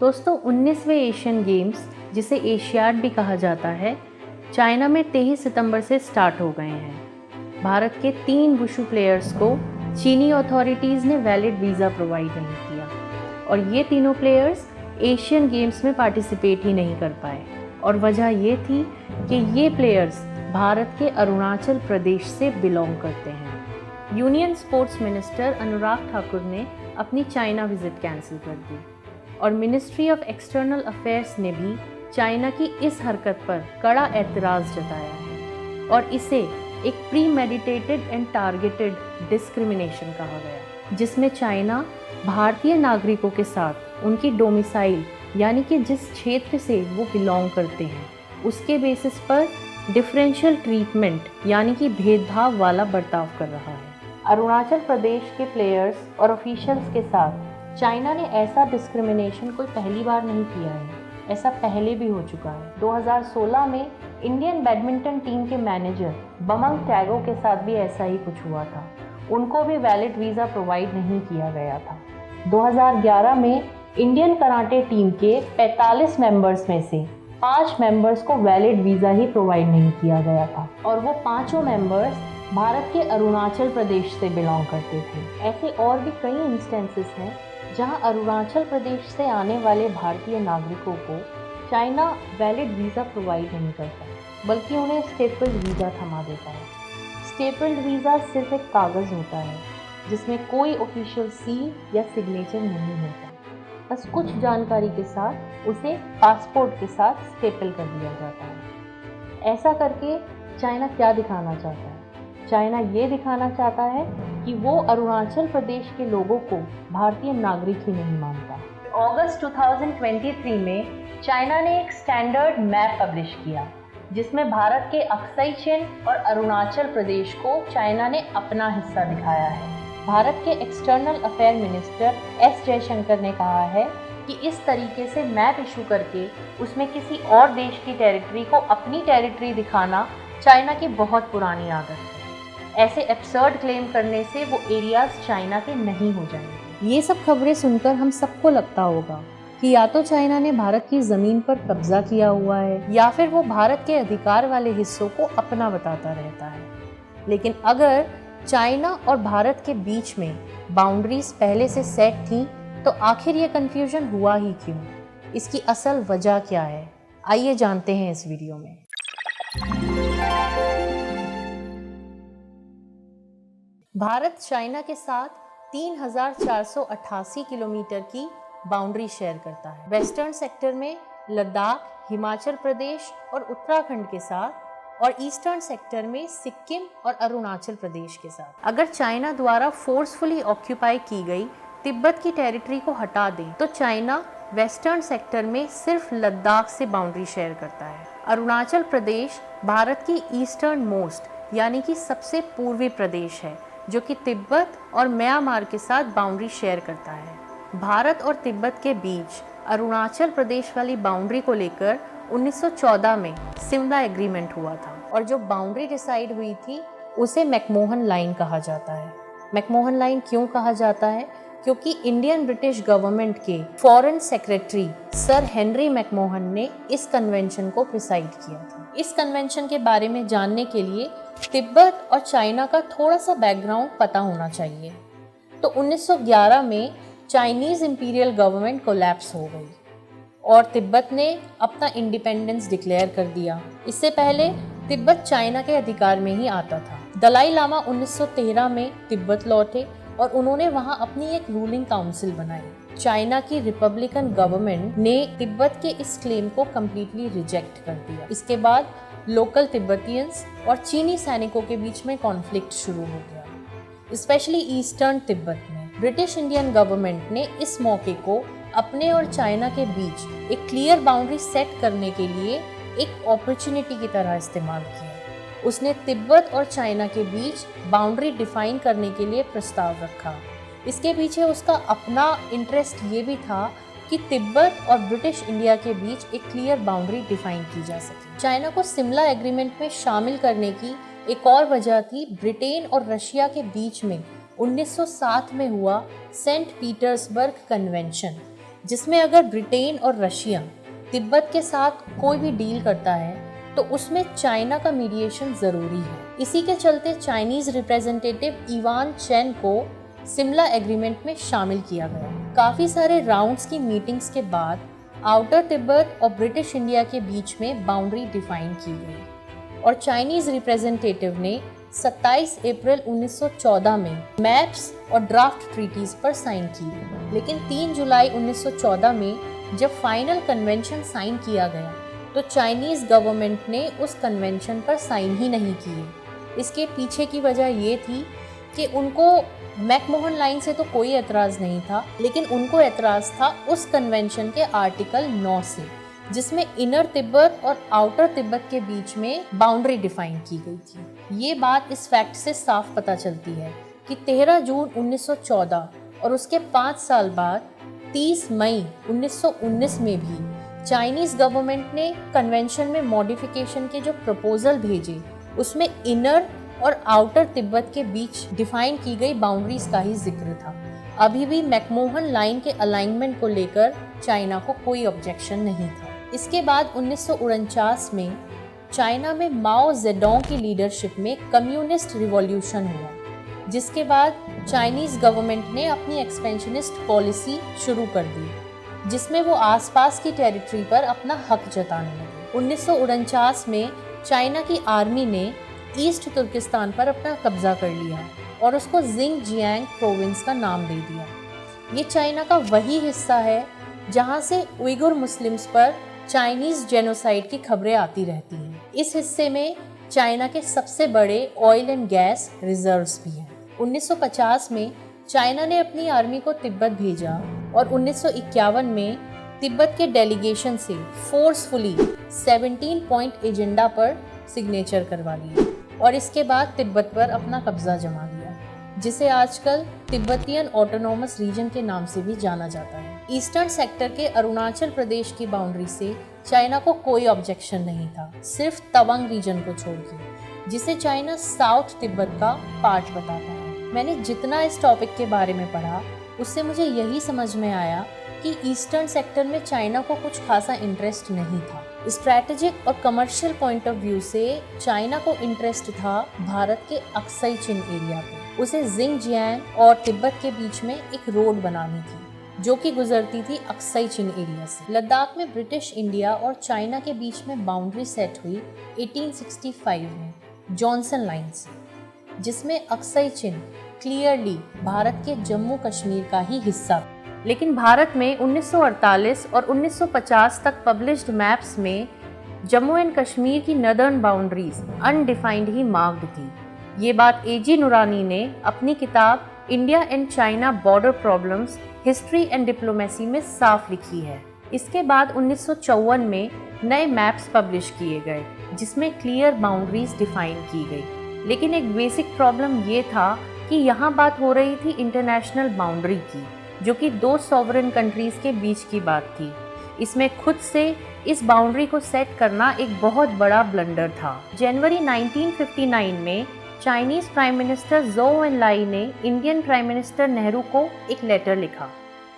दोस्तों 19वें Asian games, जिसे Asiad भी कहा जाता है, चाइना में 23 सितंबर से स्टार्ट हो गए हैं। भारत के 3 वुशु प्लेयर्स को चीनी अथॉरिटीज़ ने वैलिड वीज़ा प्रोवाइड नहीं किया और ये तीनों प्लेयर्स एशियन गेम्स में पार्टिसिपेट ही नहीं कर पाए। और वजह ये थी कि ये प्लेयर्स भारत के अरुणाचल प्रदेश से बिलोंग करते हैं। Union sports minister Anurag Thakur ने अपनी चाइना विजिट कैंसिल कर दी और मिनिस्ट्री ऑफ एक्सटर्नल अफेयर्स ने भी चाइना की इस हरकत पर कड़ा एतराज़ जताया है और इसे एक प्रीमेडिटेटेड एंड टारगेटेड डिस्क्रिमिनेशन कहा गया, जिसमें चाइना भारतीय नागरिकों के साथ उनकी डोमिसाइल यानी कि जिस क्षेत्र से वो बिलोंग करते हैं उसके बेसिस पर डिफरेंशियल ट्रीटमेंट यानी कि भेदभाव वाला बर्ताव कर रहा है। अरुणाचल प्रदेश के प्लेयर्स और ऑफिशियल्स के साथ चाइना ने ऐसा डिस्क्रिमिनेशन कोई पहली बार नहीं किया है, ऐसा पहले भी हो चुका है। 2016 में इंडियन बैडमिंटन टीम के मैनेजर बमंग टैगो के साथ भी ऐसा ही कुछ हुआ था। उनको भी वैलिड वीज़ा प्रोवाइड नहीं किया गया था। 2011 में इंडियन कराटे टीम के 45 मेंबर्स में से 5 मेंबर्स को वैलिड वीज़ा ही प्रोवाइड नहीं किया गया था और वो पाँचों मेंबर्स भारत के अरुणाचल प्रदेश से बिलोंग करते थे। ऐसे और भी कई इंस्टेंसेस हैं जहां अरुणाचल प्रदेश से आने वाले भारतीय नागरिकों को चाइना वैलिड वीज़ा प्रोवाइड नहीं करता, बल्कि उन्हें स्टेपल्ड वीज़ा थमा देता है। स्टेपल्ड वीज़ा सिर्फ एक कागज़ होता है जिसमें कोई ऑफिशियल सील या सिग्नेचर नहीं होता, बस कुछ जानकारी के साथ उसे पासपोर्ट के साथ स्टेपल कर दिया जाता है। ऐसा करके चाइना क्या दिखाना चाहता है? चाइना ये दिखाना चाहता है कि वो अरुणाचल प्रदेश के लोगों को भारतीय नागरिक ही नहीं मानता। अगस्त 2023 में चाइना ने एक स्टैंडर्ड मैप पब्लिश किया जिसमें भारत के अक्साई चिन और अरुणाचल प्रदेश को चाइना ने अपना हिस्सा दिखाया है। भारत के external affair minister S Jaishankar ने कहा है कि इस तरीके से मैप इशू करके उसमें किसी और देश की टेरिटरी को अपनी टेरिटरी दिखाना चाइना की बहुत पुरानी आदत है। ऐसे एब्सर्ड क्लेम करने से वो एरियाज चाइना के नहीं हो जाएंगे। ये सब खबरें सुनकर हम सबको लगता होगा कि या तो चाइना ने भारत की ज़मीन पर कब्जा किया हुआ है या फिर वो भारत के अधिकार वाले हिस्सों को अपना बताता रहता है। लेकिन अगर चाइना और भारत के बीच में बाउंड्रीज पहले से सेट थी तो आखिर ये कन्फ्यूजन हुआ ही क्यों? इसकी असल वजह क्या है? आइए जानते हैं इस वीडियो में। भारत चाइना के साथ 3,488 किलोमीटर की बाउंड्री शेयर करता है। वेस्टर्न सेक्टर में लद्दाख, हिमाचल प्रदेश और उत्तराखंड के साथ और ईस्टर्न सेक्टर में सिक्किम और अरुणाचल प्रदेश के साथ। अगर चाइना द्वारा फोर्सफुली ऑक्यूपाई की गई तिब्बत की टेरिटरी को हटा दें तो चाइना वेस्टर्न सेक्टर में सिर्फ लद्दाख से बाउंड्री शेयर करता है। अरुणाचल प्रदेश भारत की ईस्टर्न मोस्ट यानी कि सबसे पूर्वी प्रदेश है जो कि तिब्बत और म्यांमार के साथ बाउंड्री शेयर करता है। भारत और तिब्बत के बीच अरुणाचल प्रदेश वाली बाउंड्री को लेकर 1914 में सिमला एग्रीमेंट हुआ था और जो बाउंड्री डिसाइड हुई थी उसे मैकमोहन लाइन कहा जाता है। मैकमोहन लाइन क्यों कहा जाता है? क्योंकि इंडियन ब्रिटिश गवर्नमेंट के foreign secretary sir Henry McMahon ने इस कन्वेंशन को प्रिसाइड किया था। इस कन्वेंशन के बारे में जानने के लिए तिब्बत और चाइना का थोड़ा सा बैकग्राउंड पता होना चाहिए। तो 1911 में चाइनीज़ इंपीरियल गवर्नमेंट कोलैप्स हो गई और तिब्बत ने अपना इंडिपेंडेंस डिक्लेयर कर दिया। इससे पहले तिब्बत चाइना के अधिकार में ही आता था। दलाई लामा 1913 में तिब्बत लौटे और उन्होंने वहां अपनी एक रूलिंग काउंसिल बनाई। चाइना की रिपब्लिकन गवर्नमेंट ने तिब्बत के इस क्लेम को कम्प्लीटली रिजेक्ट कर दिया। इसके बाद लोकल तिब्बतियंस और चीनी सैनिकों के बीच में कॉन्फ्लिक्ट शुरू हो गया, स्पेशली ईस्टर्न तिब्बत में। ब्रिटिश इंडियन गवर्नमेंट ने इस मौके को अपने और चाइना के बीच एक क्लियर बाउंड्री सेट करने के लिए एक अपॉर्चुनिटी की तरह इस्तेमाल किया। उसने तिब्बत और चाइना के बीच बाउंड्री डिफाइन करने के लिए प्रस्ताव रखा। इसके पीछे उसका अपना इंटरेस्ट ये भी था कि तिब्बत और ब्रिटिश इंडिया के बीच एक क्लियर बाउंड्री डिफाइन की जा सके। चाइना को सिमला एग्रीमेंट में शामिल करने की एक और वजह थी ब्रिटेन और रशिया के बीच में 1907 में हुआ सेंट पीटर्सबर्ग कन्वेंशन। जिसमें अगर ब्रिटेन और रशिया तिब्बत के साथ कोई भी डील करता है तो उसमें चाइना का मीडिएशन जरूरी है। इसी के चलते चाइनीज रिप्रेजेंटेटिव इवान चेन को सिमला एग्रीमेंट में शामिल किया गया। काफी सारे राउंड्स की मीटिंग्स के बाद आउटर तिब्बत और ब्रिटिश इंडिया के बीच में बाउंड्री डिफाइन की गई और चाइनीज रिप्रेजेंटेटिव ने 27 अप्रैल 1914 में मैप्स और ड्राफ्ट ट्रीटीज पर साइन की। लेकिन 3 जुलाई 1914 में जब फाइनल कन्वेंशन साइन किया गया तो चाइनीज गवर्नमेंट ने उस कन्वेंशन पर साइन ही नहीं किए। इसके पीछे की वजह ये थी कि उनको मैकमोहन लाइन से तो कोई एतराज़ नहीं था, लेकिन उनको एतराज़ था उस कन्वेंशन के आर्टिकल 9 से, जिसमें इनर तिब्बत और आउटर तिब्बत के बीच में बाउंड्री डिफाइन की गई थी। ये बात इस फैक्ट से साफ पता चलती है कि 13 जून 1914 और उसके 5 साल बाद 30 मई 1919 में भी चाइनीज गवर्नमेंट ने कन्वेंशन में मॉडिफिकेशन के जो प्रपोजल भेजे उसमें इनर और आउटर तिब्बत के बीच डिफाइन की गई बाउंड्रीज का ही जिक्र था। अभी भी मैकमोहन लाइन के अलाइनमेंट को लेकर चाइना को कोई ऑब्जेक्शन नहीं था। इसके बाद 1949 में चाइना में माओ जेडोंग की लीडरशिप में कम्युनिस्ट रिवॉल्यूशन हुआ, जिसके बाद चाइनीज गवर्नमेंट ने अपनी एक्सपेंशनिस्ट पॉलिसी शुरू कर दी, जिसमें वो आसपास की टेरिटरी पर अपना हक जताने लगे। 1949 में चाइना की आर्मी ने ईस्ट तुर्किस्तान पर अपना कब्जा कर लिया और उसको जिंगजियांग प्रोविंस का नाम दे दिया। ये चाइना का वही हिस्सा है जहाँ से उइगुर मुस्लिम्स पर चाइनीज जेनोसाइड की खबरें आती रहती हैं। इस हिस्से में चाइना के सबसे बड़े ऑयल एंड गैस रिजर्व्स भी हैं। 1950 में चाइना ने अपनी आर्मी को तिब्बत भेजा और 1951 में तिब्बत के डेलीगेशन से फोर्सफुली 17 पॉइंट एजेंडा पर सिग्नेचर करवा लिए और इसके बाद तिब्बत पर अपना कब्जा जमा लिया, जिसे आजकल तिब्बतियन ऑटोनॉमस रीजन के नाम से भी जाना जाता है। ईस्टर्न सेक्टर के अरुणाचल प्रदेश की बाउंड्री से चाइना को कोई ऑब्जेक्शन नहीं था, सिर्फ तवांग रीजन को छोड़ के, जिसे चाइना साउथ तिब्बत का पार्ट बताता है। मैंने जितना इस टॉपिक के बारे में पढ़ा उससे मुझे यही समझ में आया कि ईस्टर्न सेक्टर में चाइना को कुछ खासा इंटरेस्ट नहीं था। स्ट्रैटेजिक और कमर्शियल पॉइंट ऑफ व्यू से चाइना को इंटरेस्ट था भारत के अक्साई चिन एरिया पे। उसे जिंगजियांग और तिब्बत के बीच में एक रोड बनानी थी जो कि गुजरती थी अक्साई चिन एरिया से। लद्दाख में ब्रिटिश इंडिया और चाइना के बीच में बाउंड्री सेट हुई 1865 में जॉनसन लाइन से, जिसमें अक्साई चिन क्लियरली भारत के जम्मू कश्मीर का ही हिस्सा था। लेकिन भारत में 1948 और 1950 तक पब्लिश्ड मैप्स में जम्मू एंड कश्मीर की नदर्न बाउंड्रीज अनडिफाइंड ही मार्क्ड थी। ये बात एजी नुरानी ने अपनी किताब India and China border problems history and diplomacy में साफ लिखी है। इसके बाद 1954 में नए मैप्स पब्लिश किए गए जिसमें क्लियर बाउंड्रीज डिफाइन की गई। लेकिन एक बेसिक प्रॉब्लम ये था कि यहाँ बात हो रही थी इंटरनेशनल बाउंड्री की, जो कि 2 सॉवरेन कंट्रीज के बीच की बात थी। इसमें खुद से इस बाउंड्री को सेट करना एक बहुत बड़ा ब्लंडर था। जनवरी 1959 में चाइनीज प्राइम मिनिस्टर ज़ोउ एनलाई ने इंडियन प्राइम मिनिस्टर नेहरू को एक लेटर लिखा,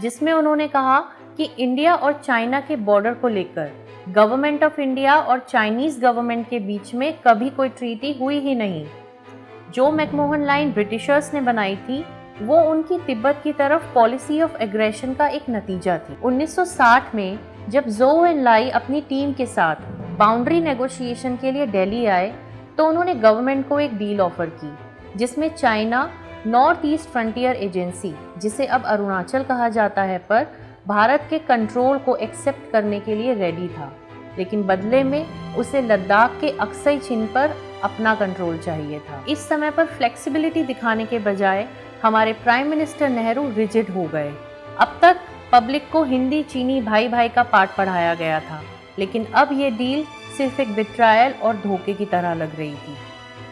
जिसमें उन्होंने कहा कि इंडिया और चाइना के बॉर्डर को लेकर गवर्नमेंट ऑफ इंडिया और चाइनीज गवर्नमेंट के बीच में कभी कोई ट्रीटी हुई ही नहीं। जो मैकमोहन लाइन ब्रिटिशर्स ने बनाई थी वो उनकी तिब्बत की तरफ पॉलिसी ऑफ एग्रेशन का एक नतीजा थी। 1960 में जब ज़ोउ एनलाई अपनी टीम के साथ बाउंड्री नेगोशिएशन के लिए दिल्ली आए तो उन्होंने गवर्नमेंट को एक डील ऑफर की, जिसमें China north east frontier agency, जिसे अब अरुणाचल कहा जाता है, पर भारत के कंट्रोल को एक्सेप्ट करने के लिए रेडी था, लेकिन बदले में उसे लद्दाख के अक्साई चिन पर अपना कंट्रोल चाहिए था। इस समय पर फ्लेक्सिबिलिटी दिखाने के बजाय हमारे प्राइम मिनिस्टर नेहरू रिजिड हो गए। अब तक पब्लिक को हिंदी चीनी भाई भाई का पाठ पढ़ाया गया था, लेकिन अब ये डील सिर्फ एक बिट्रायल और धोखे की तरह लग रही थी।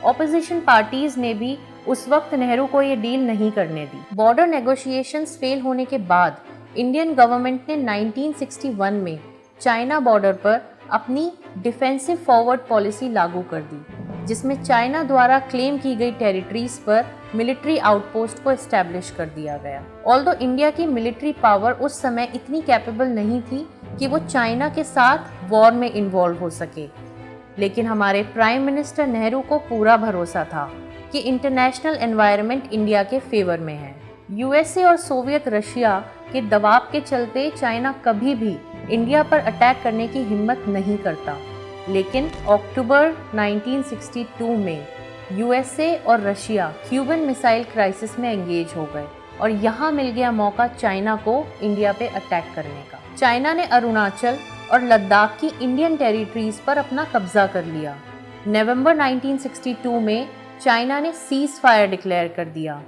ऑपोजिशन पार्टीज ने भी उस वक्त नेहरू को ये डील नहीं करने दी। बॉर्डर नेगोशिएशंस फेल होने के बाद इंडियन गवर्नमेंट ने 1961 में चाइना बॉर्डर पर अपनी डिफेंसिव फॉरवर्ड पॉलिसी लागू कर दी, जिसमें चाइना द्वारा क्लेम की गई टेरिटरीज पर मिलिट्री आउटपोस्ट को एस्टैब्लिश कर दिया गया। ऑल्दो इंडिया की मिलिट्री पावर उस समय इतनी कैपेबल नहीं थी कि वो चाइना के साथ वॉर में इन्वॉल्व हो सके, लेकिन हमारे प्राइम मिनिस्टर नेहरू को पूरा भरोसा था कि इंटरनेशनल एनवायरनमेंट इंडिया के फेवर में है। यूएसए और सोवियत रशिया के दबाव के चलते चाइना कभी भी इंडिया पर अटैक करने की हिम्मत नहीं करता, लेकिन अक्टूबर 1962 में यूएसए और रशिया क्यूबन मिसाइल क्राइसिस में एंगेज हो गए और यहाँ मिल गया मौका चाइना को इंडिया पे अटैक करने का। चाइना ने अरुणाचल और लद्दाख की इंडियन टेरिटरीज पर अपना कब्जा कर लिया। नवंबर 1962 में चाइना ने सीज फायर डिक्लेयर कर दिया।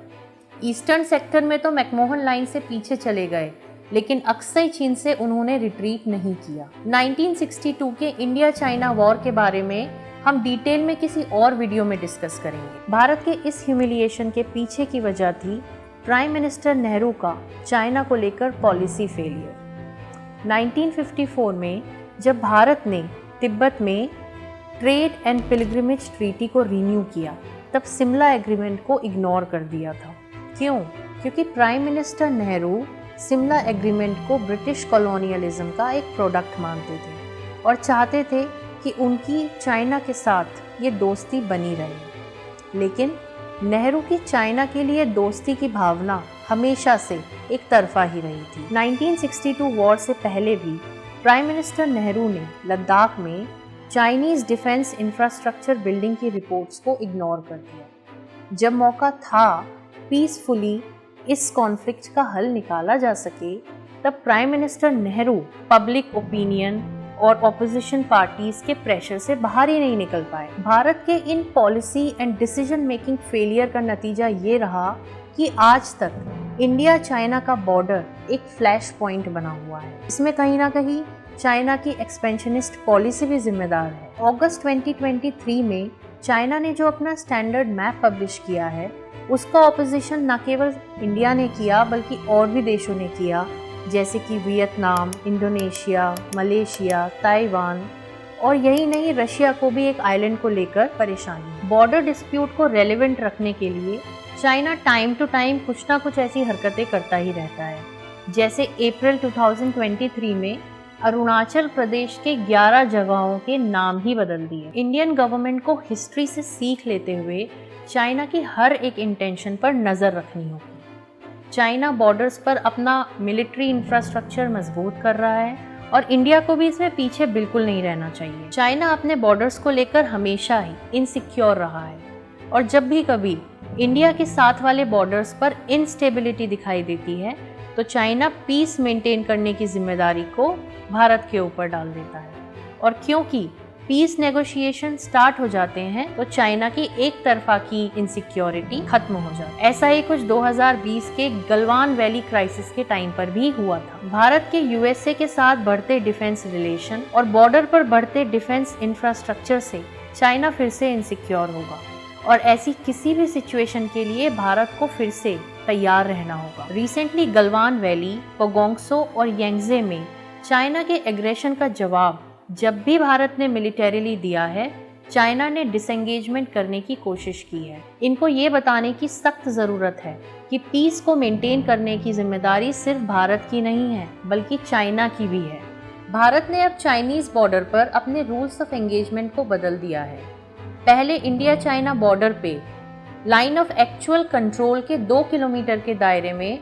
ईस्टर्न सेक्टर में तो मैकमोहन लाइन से पीछे चले गए, लेकिन अक्सई चीन से उन्होंने रिट्रीट नहीं किया। 1962 के इंडिया चाइना वॉर के बारे में हम डिटेल में किसी और वीडियो में डिस्कस करेंगे। भारत के इस ह्यूमिलिएशन के पीछे की वजह थी प्राइम मिनिस्टर नेहरू का चाइना को लेकर पॉलिसी फेलियर। 1954 में जब भारत ने तिब्बत में ट्रेड एंड पिलग्रिमेज ट्रीटी को रिन्यू किया, तब शिमला एग्रीमेंट को इग्नोर कर दिया था। क्यों? क्योंकि prime minister Nehru Shimla agreement को ब्रिटिश कॉलोनियलिज्म का एक प्रोडक्ट मानते थे और चाहते थे कि उनकी चाइना के साथ ये दोस्ती बनी रहे। लेकिन नेहरू की चाइना के लिए दोस्ती की भावना हमेशा से एक तरफा ही रही थी। 1962 वॉर से पहले भी प्राइम मिनिस्टर नेहरू ने लद्दाख में चाइनीज डिफेंस इंफ्रास्ट्रक्चर बिल्डिंग की रिपोर्ट्स को इग्नोर कर दिया। जब मौका था पीसफुली इस कॉन्फ्लिक्ट का हल निकाला जा सके, तब prime minister Nehru public opinion और ऑपोजिशन पार्टीज के प्रेशर से बाहर ही नहीं निकल पाए। भारत के in policy and decision making failure का नतीजा ये रहा कि आज तक इंडिया चाइना का बॉर्डर एक फ्लैश पॉइंट बना हुआ है। इसमें कहीं ना कहीं चाइना की एक्सपेंशनिस्ट पॉलिसी भी जिम्मेदार है। अगस्त 2023 में चाइना ने जो अपना स्टैंडर्ड मैप पब्लिश किया है, उसका ऑपोजिशन न केवल इंडिया ने किया बल्कि और भी देशों ने किया, जैसे कि वियतनाम, इंडोनेशिया, मलेशिया, ताइवान और यही नहीं, रशिया को भी एक आइलैंड को लेकर परेशानी। बॉर्डर डिस्प्यूट को रेलेवेंट रखने के लिए चाइना टाइम टू टाइम कुछ ना कुछ ऐसी हरकतें करता ही रहता है। जैसे अप्रैल 2023 में अरुणाचल प्रदेश के 11 जगहों के नाम ही बदल दिए। इंडियन गवर्नमेंट को हिस्ट्री से सीख लेते हुए चाइना की हर एक इंटेंशन पर नज़र रखनी होगी। चाइना बॉर्डर्स पर अपना मिलिट्री इंफ्रास्ट्रक्चर मजबूत कर रहा है और इंडिया को भी इसमें पीछे बिल्कुल नहीं रहना चाहिए। चाइना अपने बॉर्डर्स को लेकर हमेशा ही इनसिक्योर रहा है और जब भी कभी इंडिया के साथ वाले बॉर्डर्स पर इनस्टेबिलिटी दिखाई देती है, तो चाइना पीस मेंटेन करने की जिम्मेदारी को भारत के ऊपर डाल देता है। और क्योंकि पीस नेगोशिएशन स्टार्ट हो जाते हैं, तो चाइना की एक तरफा की इनसिक्योरिटी खत्म हो जाती है। ऐसा ही कुछ 2020 के गलवान वैली क्राइसिस के टाइम पर भी हुआ था। भारत के यूएसए के साथ बढ़ते डिफेंस रिलेशन और बॉर्डर पर बढ़ते डिफेंस इंफ्रास्ट्रक्चर से चाइना फिर से इनसिक्योर होगा और ऐसी किसी भी सिचुएशन के लिए भारत को फिर से तैयार रहना होगा। रिसेंटली गलवान वैली, पोगोंगसो और यांगजे में चाइना के एग्रेशन का जवाब जब भी भारत ने मिलिटरीली दिया है, चाइना ने डिसएंगेजमेंट करने की कोशिश की है। इनको ये बताने की सख्त ज़रूरत है कि पीस को मेंटेन करने की जिम्मेदारी सिर्फ भारत की नहीं है, बल्कि चाइना की भी है। भारत ने अब चाइनीज़ बॉर्डर पर अपने रूल्स ऑफ एंगेजमेंट को बदल दिया है। पहले इंडिया चाइना बॉर्डर पे लाइन ऑफ एक्चुअल कंट्रोल के 2 किलोमीटर के दायरे में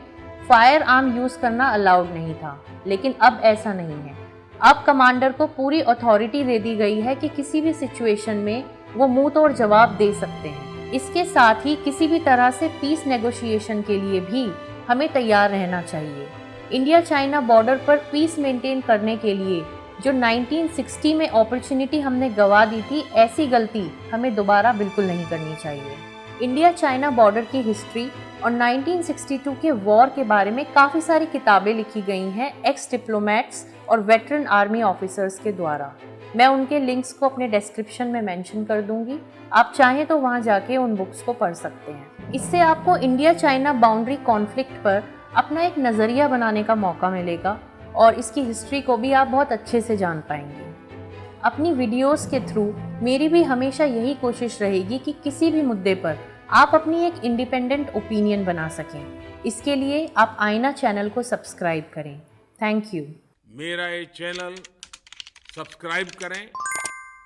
फायर आर्म यूज़ करना अलाउड नहीं था, लेकिन अब ऐसा नहीं है। अब कमांडर को पूरी अथॉरिटी दे दी गई है कि किसी भी सिचुएशन में वो मुंह तोड़ जवाब दे सकते हैं। इसके साथ ही किसी भी तरह से पीस नेगोशिएशन के लिए भी हमें तैयार रहना चाहिए। इंडिया चाइना बॉर्डर पर पीस मेंटेन करने के लिए जो 1960 में अपॉर्चुनिटी हमने गवा दी थी, ऐसी गलती हमें दोबारा बिल्कुल नहीं करनी चाहिए। इंडिया चाइना बॉर्डर की हिस्ट्री और 1962 के वॉर के बारे में काफ़ी सारी किताबें लिखी गई हैं एक्स डिप्लोमेट्स और वेटरन आर्मी ऑफिसर्स के द्वारा। मैं उनके लिंक्स को अपने डिस्क्रिप्शन में मेंशन कर दूंगी, आप चाहें तो वहां जाके उन बुक्स को पढ़ सकते हैं। इससे आपको इंडिया चाइना बाउंड्री कॉन्फ्लिक्ट पर अपना एक नज़रिया बनाने का मौका मिलेगा और इसकी हिस्ट्री को भी आप बहुत अच्छे से जान पाएंगे। अपनी वीडियोस के थ्रू मेरी भी हमेशा यही कोशिश रहेगी कि किसी भी मुद्दे पर आप अपनी एक इंडिपेंडेंट ओपिनियन बना सकें। इसके लिए आप आईना चैनल को सब्सक्राइब करें। Thank you. मेरा ये चैनल सब्सक्राइब करें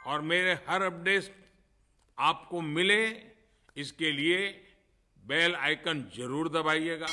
और मेरे हर अपडेट आपको मिले, इसके लिए बेल आइकन जरूर दबाइएगा।